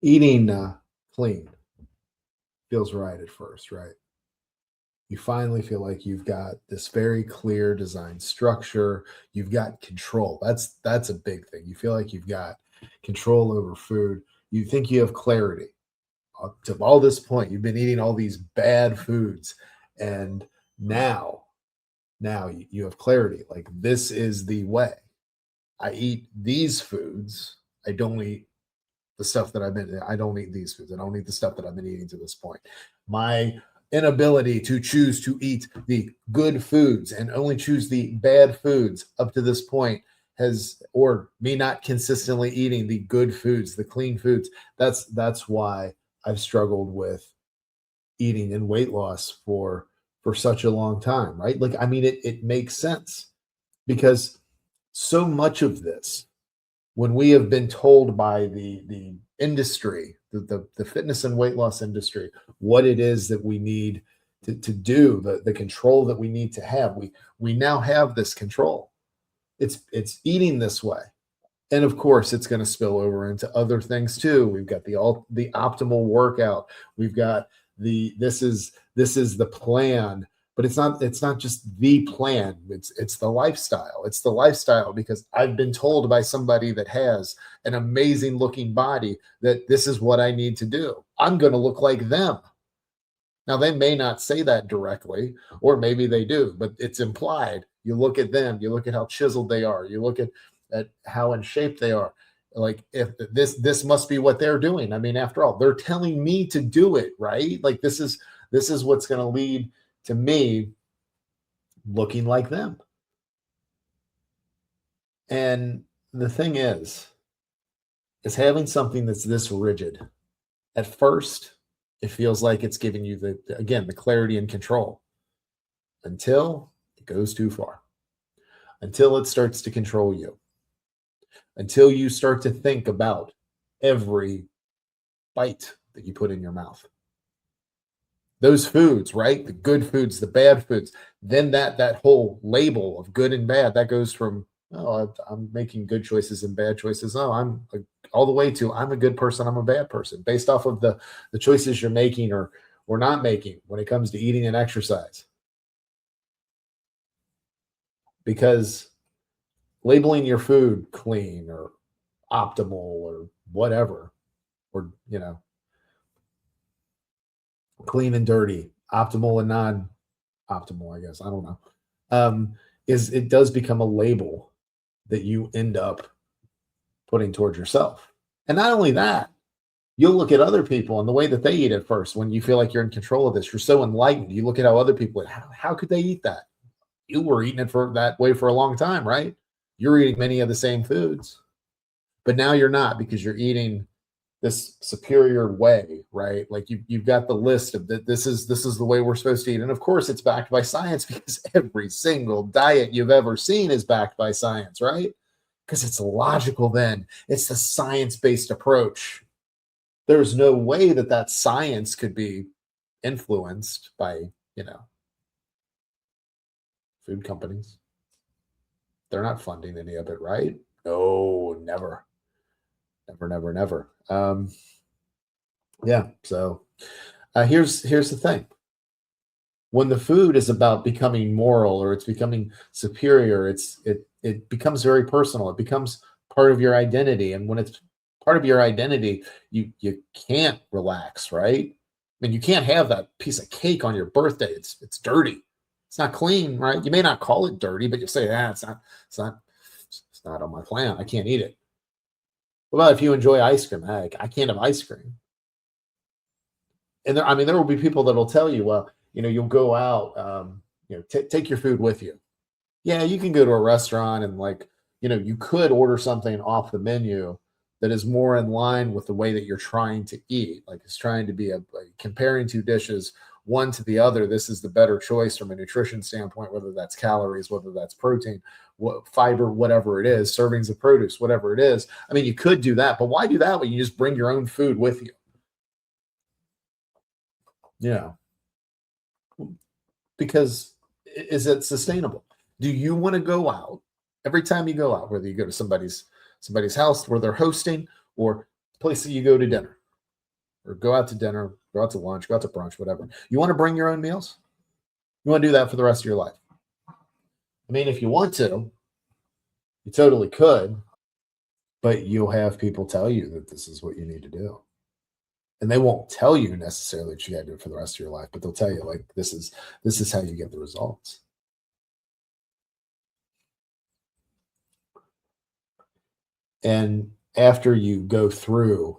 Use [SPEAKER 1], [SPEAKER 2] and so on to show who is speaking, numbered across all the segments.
[SPEAKER 1] Eating clean feels right at first, right? You finally feel like you've got this very clear design structure. You've got control. That's a big thing. You feel like you've got control over food. You think you have clarity. Up to all this point, you've been eating all these bad foods, and now, now you have clarity. Like this is the way. I eat these foods. I don't eat the stuff that I've been. I don't eat these foods. I don't eat the stuff that I've been eating to this point. My inability to choose to eat the good foods and only choose the bad foods up to this point has, or me not consistently eating the good foods, the clean foods. That's why I've struggled with eating and weight loss for such a long time, right? Like, I mean, it makes sense because so much of this, when we have been told by the industry, the fitness and weight loss industry, what it is that we need to do, the control that we need to have, we now have this control. It's eating this way. And of course, it's going to spill over into other things too. We've got the optimal workout. We've got the this is the plan, but it's not just the plan. It's the lifestyle. It's the lifestyle because I've been told by somebody that has an amazing looking body that this is what I need to do. I'm going to look like them. Now, they may not say that directly, or maybe they do, but it's implied. You look at them, you look at how chiseled they are, you look at how in shape they are. Like if this must be what they're doing. I mean, after all, they're telling me to do it, right? Like this is what's going to lead to me looking like them. And the thing is having something that's this rigid. At first, it feels like it's giving you the clarity and control until it goes too far, until it starts to control you, until you start to think about every bite that you put in your mouth. Those foods, right? The good foods, the bad foods, then that whole label of good and bad, that goes from, oh, I'm making good choices and bad choices. Oh, all the way to I'm a good person, I'm a bad person, based off of the choices you're making or not making when it comes to eating and exercise. Because labeling your food clean or optimal or whatever, or clean and dirty, optimal and non-optimal, I guess. I don't know. Is it does become a label that you end up putting towards yourself. And not only that, you'll look at other people and the way that they eat at first when you feel like you're in control of this. You're so enlightened. You look at how other people, how could they eat that? You were eating it for that way for a long time, right? You're eating many of the same foods, but now you're not because you're eating this superior way, right? Like you've got the list of that. This is the way we're supposed to eat, and of course, it's backed by science because every single diet you've ever seen is backed by science, right? Because it's logical. Then it's the science-based approach. There's no way that science could be influenced by food companies. They're not funding any of it, right? No, never, never, never, never. Yeah. So here's the thing: when the food is about becoming moral or it's becoming superior, it becomes very personal. It becomes part of your identity, and when it's part of your identity, you can't relax, right? I mean, you can't have that piece of cake on your birthday. It's dirty. It's not clean, right? You may not call it dirty, but you say, it's not on my plan. I can't eat it. What about if you enjoy ice cream? I can't have ice cream. And there will be people that will tell you, well, you'll go out, take your food with you. Yeah, you can go to a restaurant and you could order something off the menu that is more in line with the way that you're trying to eat. Like it's trying to be comparing two dishes, one to the other. This is the better choice from a nutrition standpoint, whether that's calories, whether that's protein, fiber, whatever it is, servings of produce, whatever it is. I mean, you could do that, but why do that when you just bring your own food with you? Yeah. Because is it sustainable? Do you want to go out every time you go out, whether you go to somebody's house where they're hosting or place that you go to dinner? or go out to dinner, go out to lunch, go out to brunch, whatever. You want to bring your own meals? You want to do that for the rest of your life? I mean, if you want to, you totally could, but you'll have people tell you that this is what you need to do. And they won't tell you necessarily that you got to do it for the rest of your life, but they'll tell you like this is how you get the results. And after you go through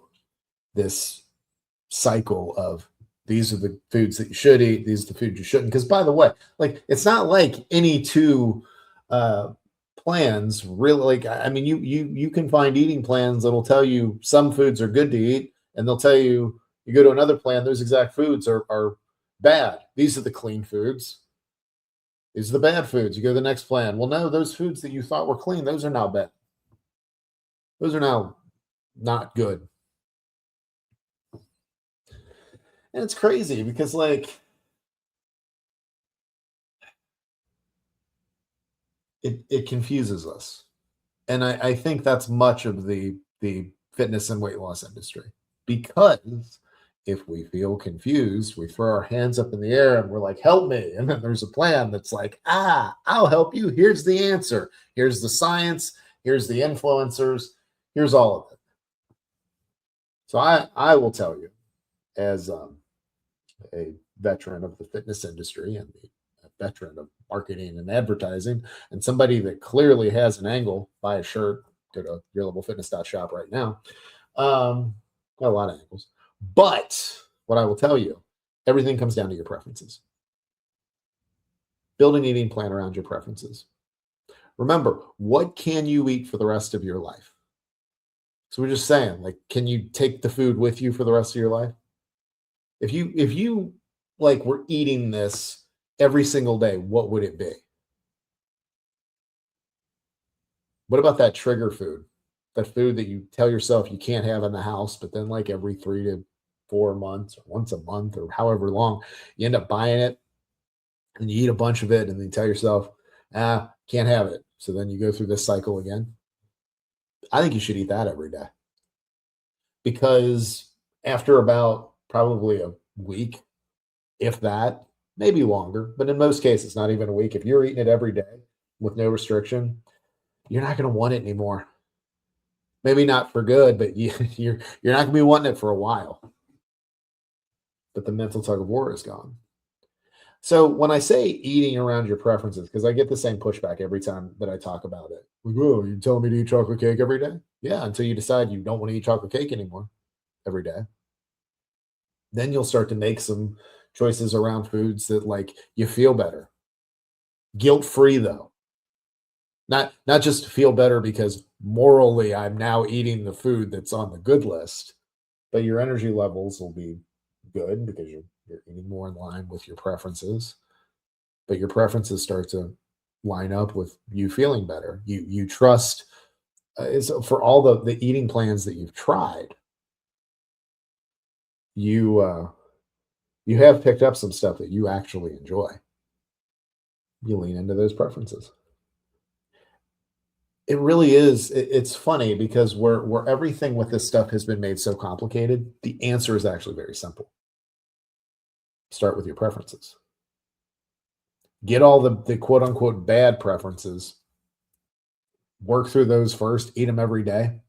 [SPEAKER 1] this cycle of these are the foods that you should eat, these are the foods you shouldn't. Because by the way, like it's not like any two uh plans really like I mean you can find eating plans that'll tell you some foods are good to eat, and they'll tell you you go to another plan, those exact foods are bad. These are the clean foods. These are the bad foods. You go to the next plan. Well, no, those foods that you thought were clean, those are now bad. Those are now not good. And it's crazy because like it confuses us. And I think that's much of the fitness and weight loss industry. Because if we feel confused, we throw our hands up in the air and we're like, help me. And then there's a plan that's like, I'll help you. Here's the answer. Here's the science. Here's the influencers. Here's all of it. So I will tell you, as a veteran of the fitness industry and a veteran of marketing and advertising, and somebody that clearly has an angle, buy a shirt, go to yourlevelfitness.shop right now. Got a lot of angles. But what I will tell you, everything comes down to your preferences. Build an eating plan around your preferences. Remember, what can you eat for the rest of your life? So we're just saying, like, can you take the food with you for the rest of your life? If you like were eating this every single day, what would it be? What about that trigger food? That food that you tell yourself you can't have in the house, but then like every 3 to 4 months or once a month or however long, you end up buying it and you eat a bunch of it and then you tell yourself, can't have it. So then you go through this cycle again. I think you should eat that every day because after about probably a week, if that, maybe longer, but in most cases, not even a week, if you're eating it every day with no restriction, you're not going to want it anymore. Maybe not for good, but you're not going to be wanting it for a while. But the mental tug of war is gone. So when I say eating around your preferences, because I get the same pushback every time that I talk about it. Like, oh, you telling me to eat chocolate cake every day? Yeah, until you decide you don't want to eat chocolate cake anymore every day. Then you'll start to make some choices around foods that like you feel better. Guilt-free though. Not just feel better because morally I'm now eating the food that's on the good list, but your energy levels will be good because you're eating more in line with your preferences. But your preferences start to line up with you feeling better. You trust for all the eating plans that you've tried. You have picked up some stuff that you actually enjoy. You lean into those preferences. It really is. It's funny because where everything with this stuff has been made so complicated, the answer is actually very simple. Start with your preferences. Get all the quote unquote bad preferences. Work through those first. Eat them every day.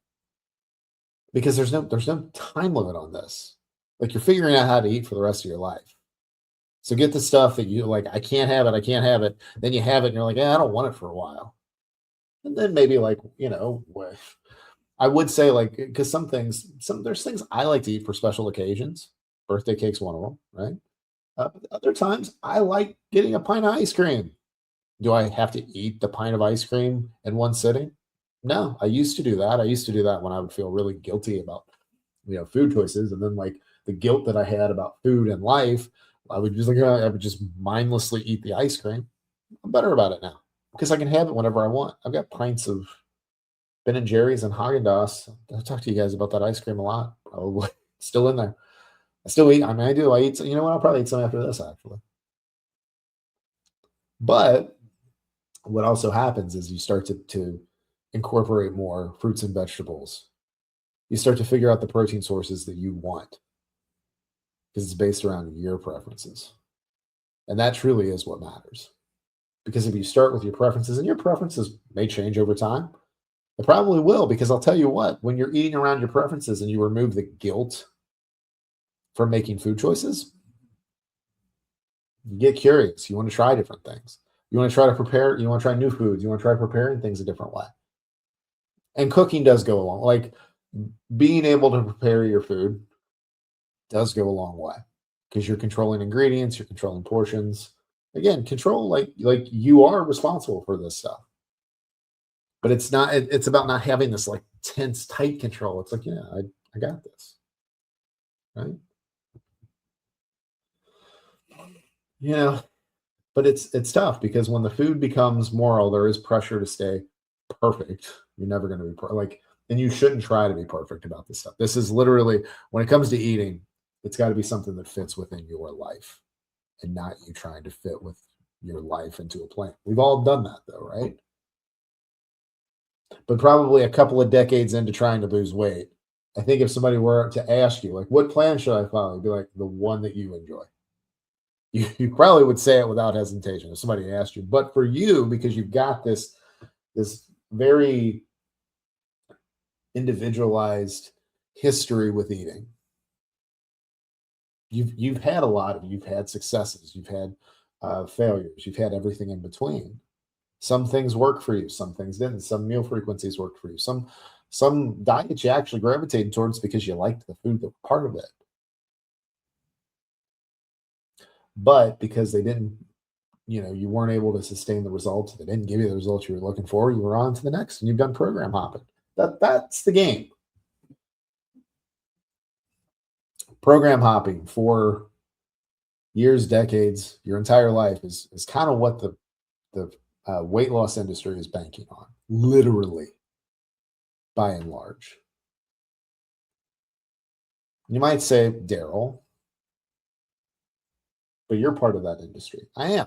[SPEAKER 1] Because there's no time limit on this. Like you're figuring out how to eat for the rest of your life. So get the stuff that you like, I can't have it, I can't have it. Then you have it and you're like, I don't want it for a while. And then maybe like, I would say like, because there's things I like to eat for special occasions. Birthday cake's one of them, right? Other times I like getting a pint of ice cream. Do I have to eat the pint of ice cream in one sitting? No, I used to do that. I used to do that when I would feel really guilty about, food choices. And then like the guilt that I had about food and life, I would just mindlessly eat the ice cream. I'm better about it now because I can have it whenever I want. I've got pints of Ben and Jerry's and Haagen-Dazs. I'll talk to you guys about that ice cream a lot. Probably still in there. I still eat. I mean, I do. I eat. You know what? I'll probably eat some after this actually. But what also happens is you start to incorporate more fruits and vegetables. You start to figure out the protein sources that you want. because it's based around your preferences. And that truly is what matters. Because if you start with your preferences, and your preferences may change over time, it probably will, because I'll tell you what, when you're eating around your preferences and you remove the guilt from making food choices, you get curious. You want to try different things. You want to try to prepare, you want to try new foods, you want to try preparing things a different way. And cooking does go along. Like being able to prepare your food does go a long way because you're controlling ingredients, you're controlling portions. Again, control like you are responsible for this stuff. But it's not it's about not having this like tense tight control. It's like, yeah, I got this. Right? You know, but it's tough because when the food becomes moral, there is pressure to stay perfect. You're never going to be like, and you shouldn't try to be perfect about this stuff. This is literally when it comes to eating, it's got to be something that fits within your life and not you trying to fit with your life into a plan. We've all done that though, right? But probably a couple of decades into trying to lose weight, I think if somebody were to ask you, like, what plan should I follow? You'd be like, the one that you enjoy. You probably would say it without hesitation if somebody asked you. But for you, because you've got this very individualized history with eating, you've had a lot of you've had successes, you've had failures, you've had everything in between. Some things work for you, some things didn't. Some meal frequencies worked for you. Some diets you actually gravitated towards because you liked the food that were part of it. But because they didn't, you weren't able to sustain the results, they didn't give you the results you were looking for, you were on to the next and you've done program hopping. That's the game. Program hopping for years, decades, your entire life is kind of what the weight loss industry is banking on, literally, by and large. You might say, Daryl, but you're part of that industry. I am.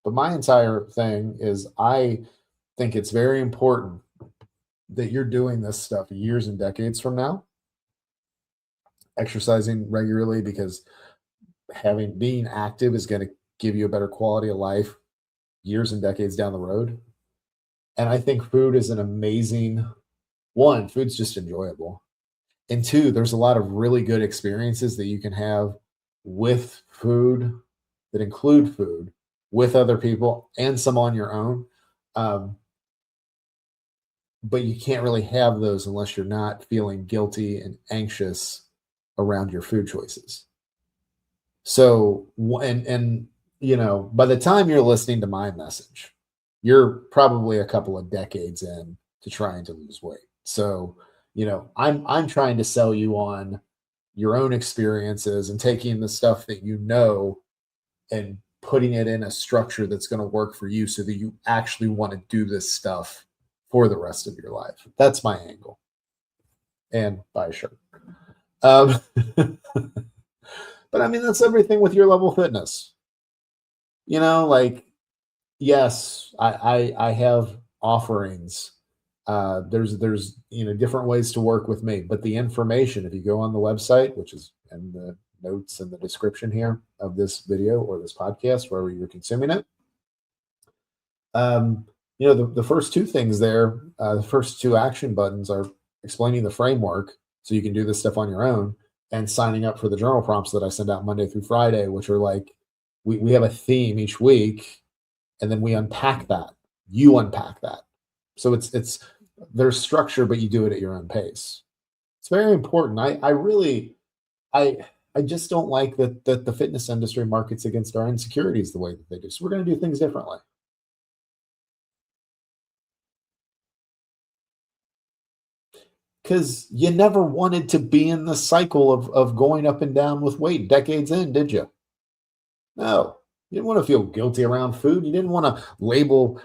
[SPEAKER 1] But my entire thing is I think it's very important that you're doing this stuff years and decades from now, exercising regularly, because being active is going to give you a better quality of life years and decades down the road. And I think food is an amazing one. Food's just enjoyable. And two, there's a lot of really good experiences that you can have with food that include food with other people and some on your own. Um, but you can't really have those unless you're not feeling guilty and anxious around your food choices. So, by the time you're listening to my message, you're probably a couple of decades in to trying to lose weight. So, I'm trying to sell you on your own experiences and taking the stuff that and putting it in a structure that's going to work for you so that you actually want to do this stuff for the rest of your life. That's my angle. And buy a shirt. Um, but I mean, that's everything with your level of fitness. Like, yes, I have offerings. There's different ways to work with me, but the information, if you go on the website, which is in the notes in the description here of this video or this podcast, wherever you're consuming it, the first two things there, the first two action buttons are explaining the framework so you can do this stuff on your own, and signing up for the journal prompts that I send out Monday through Friday, which are like, we have a theme each week, and then we unpack that. You unpack that. So it's there's structure, but you do it at your own pace. It's very important. I just don't like that the fitness industry markets against our insecurities the way that they do. So we're going to do things differently. Because you never wanted to be in the cycle of going up and down with weight decades in, did you? No. You didn't want to feel guilty around food. You didn't want to label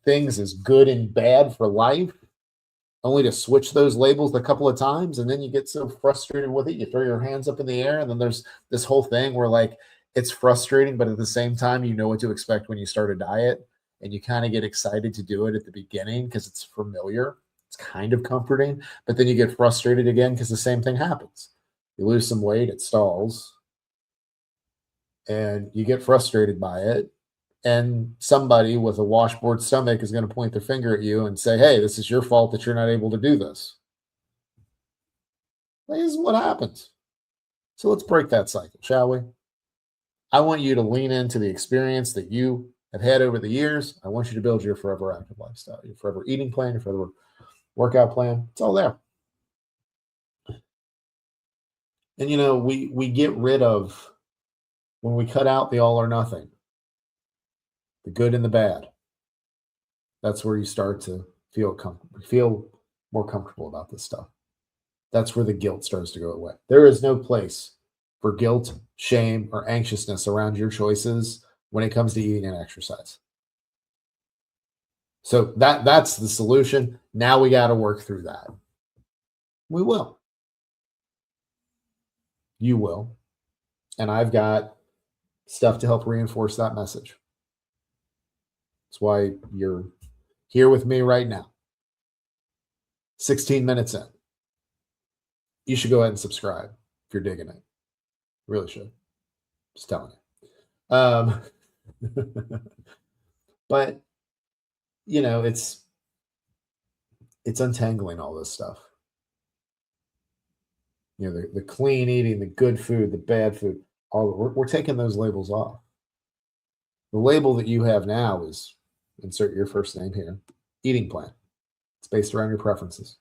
[SPEAKER 1] things as good and bad for life, only to switch those labels a couple of times. And then you get so frustrated with it, you throw your hands up in the air. And then there's this whole thing where like it's frustrating, but at the same time, you know what to expect when you start a diet. And you kind of get excited to do it at the beginning because it's familiar. It's kind of comforting, but then you get frustrated again because the same thing happens. You lose some weight, it stalls, and you get frustrated by it. And somebody with a washboard stomach is going to point their finger at you and say, hey, this is your fault that you're not able to do this. This is what happens. So let's break that cycle, shall we? I want you to lean into the experience that you have had over the years. I want you to build your forever active lifestyle, your forever eating plan, your forever workout plan. It's all there. And we get rid of, when we cut out the all or nothing, the good and the bad. That's where you start to feel more comfortable about this stuff. That's where the guilt starts to go away. There is no place for guilt, shame, or anxiousness around your choices when it comes to eating and exercise. So that's the solution. Now we got to work through that. We will. You will. And I've got stuff to help reinforce that message. That's why you're here with me right now. 16 minutes in. You should go ahead and subscribe if you're digging it. Really should. Just telling you. But it's untangling all this stuff. The clean eating, the good food, the bad food, we're taking those labels off. The label that you have now is, insert your first name here, eating plan. It's based around your preferences.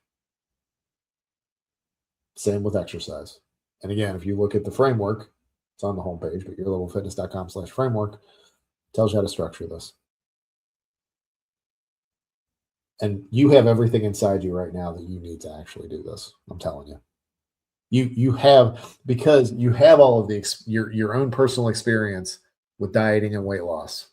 [SPEAKER 1] Same with exercise. And again, if you look at the framework, it's on the homepage, but yourlevelfitness.com/framework tells you how to structure this. And you have everything inside you right now that you need to actually do this. I'm telling you. You have, because you have all of your own personal experience with dieting and weight loss.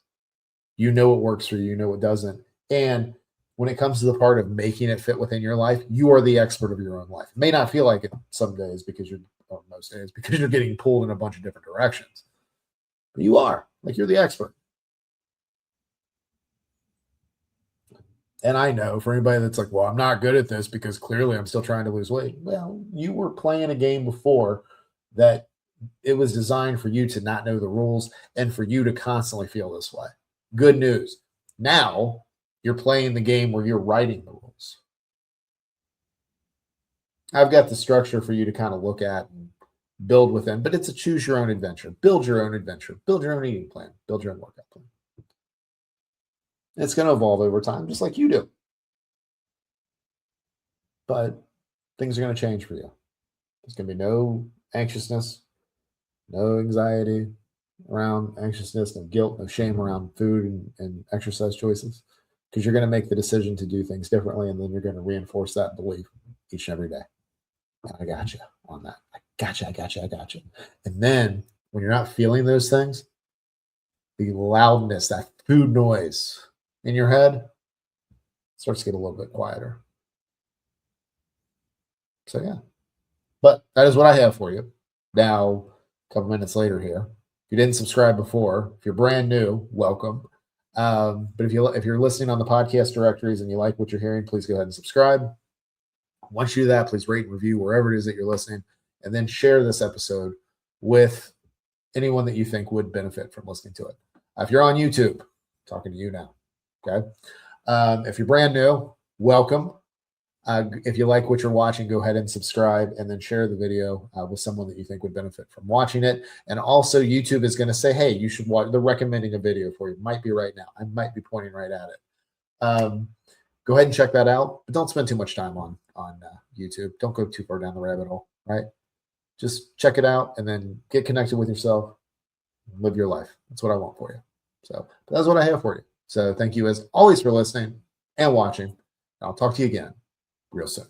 [SPEAKER 1] You know what works for you, you know what doesn't. And when it comes to the part of making it fit within your life, you are the expert of your own life. It may not feel like it some days most days because you're getting pulled in a bunch of different directions. But you are, like, you're the expert. And I know for anybody that's like, well, I'm not good at this because clearly I'm still trying to lose weight. Well, you were playing a game before that it was designed for you to not know the rules and for you to constantly feel this way. Good news. Now you're playing the game where you're writing the rules. I've got the structure for you to kind of look at and build within, but it's a choose your own adventure. Build your own adventure. Build your own eating plan. Build your own workout plan. It's going to evolve over time, just like you do. But things are going to change for you. There's going to be no anxiousness, no anxiety around anxiousness, no guilt, no shame around food and exercise choices, because you're going to make the decision to do things differently, and then you're going to reinforce that belief each and every day. And I got you on that. I got you. And then when you're not feeling those things, the loudness, that food noise in your head starts to get a little bit quieter. So yeah, but that is what I have for you. Now, a couple minutes later here, if you didn't subscribe before, if you're brand new, welcome. But if you're listening on the podcast directories and you like what you're hearing, please go ahead and subscribe. Once you do that, please rate and review wherever it is that you're listening, and then share this episode with anyone that you think would benefit from listening to it. If you're on YouTube, I'm talking to you now. Okay. If you're brand new, welcome. If you like what you're watching, go ahead and subscribe, and then share the video with someone that you think would benefit from watching it. And also, YouTube is going to say, hey, you should watch. They're recommending a video for you. Might be right now. I might be pointing right at it. Go ahead and check that out, but don't spend too much time on YouTube. Don't go too far down the rabbit hole, right? Just check it out and then get connected with yourself. Live your life. That's what I want for you. So that's what I have for you. So thank you as always for listening and watching. I'll talk to you again real soon.